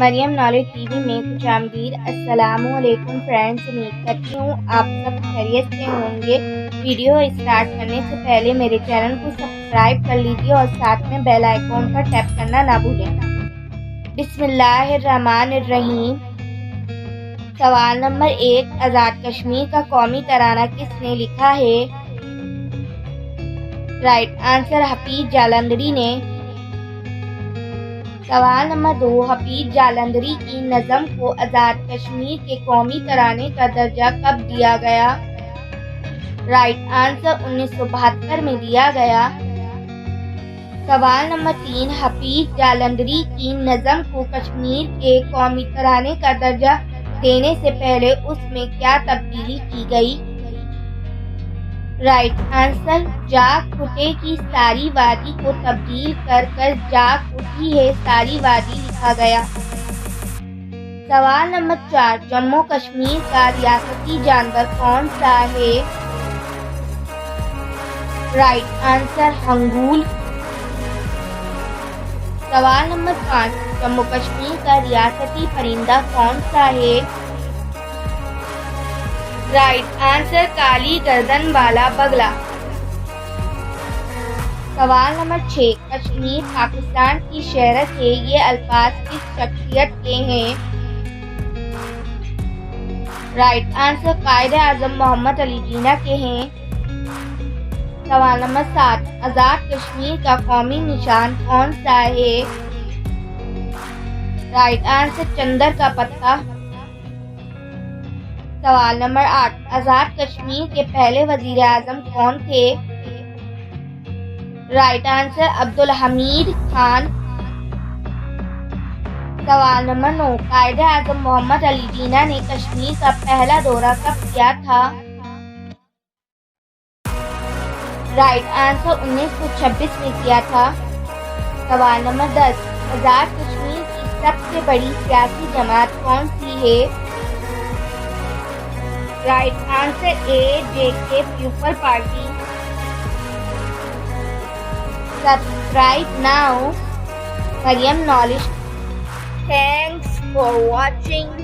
مریم knowledge T V میں خوش آمدید۔ السلام علیکم فرینڈز، امید کرتی ہوں آپ سب خیریت سے ہوں گے۔ ویڈیو اسٹارٹ کرنے سے پہلے میرے چینل کو سبسکرائب کر لیجیے اور ساتھ میں بیل آئیکن پر ٹیپ کرنا نہ بھولیں۔ بسم اللہ الرحمن الرحیم۔ سوال نمبر 1، آزاد کشمیر کا قومی ترانہ کس نے لکھا ہے؟ رائٹ آنسر حفیظ جالندھری نے۔ سوال نمبر 2، حفیظ جالندھری کی نظم کو آزاد کشمیر کے قومی ترانے کا درجہ کب دیا گیا؟ رائٹ آنسر 1972 میں دیا گیا۔ سوال نمبر 3، حفیظ جالندھری کی نظم کو کشمیر کے قومی ترانے کا درجہ دینے سے پہلے اس میں کیا تبدیلی کی گئی؟ رائٹ آنسر جاگ اٹھے کی ساری وادی کو تبدیل کر جاگ اٹھی ہے ساری وادی لکھا گیا۔ سوال نمبر 4، جموں کشمیر کا ریاستی جانور کون سا ہے؟ Right answer Hingol. سوال نمبر 5، جموں کشمیر کا ریاستی پرندہ کون سا ہے؟ رائٹ آنسر کالی گردن والا بگلا۔ سوال نمبر 6، کشمیر پاکستان کی شہرت ہے، یہ الفاظ کس شخصیت کے ہیں؟ رائٹ آنسر قائد اعظم محمد علی جناح کے ہیں۔ سوال نمبر 7، آزاد کشمیر کا قومی نشان کون سا ہے؟ رائٹ آنسر چندر کا پتہ۔ سوال نمبر 8، آزاد کشمیر کے پہلے وزیر اعظم کون تھے؟ Right answer Abdul Hamid Khan. سوال نمبر 9، قائد اعظم محمد علی جناح نے کشمیر کا پہلا دورہ کب کیا تھا؟ رائٹ آنسر 1926 میں کیا تھا۔ سوال نمبر 10، آزاد کشمیر کی سب سے بڑی سیاسی جماعت کون سی ہے؟ Right answer AJK people party. Subscribe now Maryam knowledge. Thanks for watching.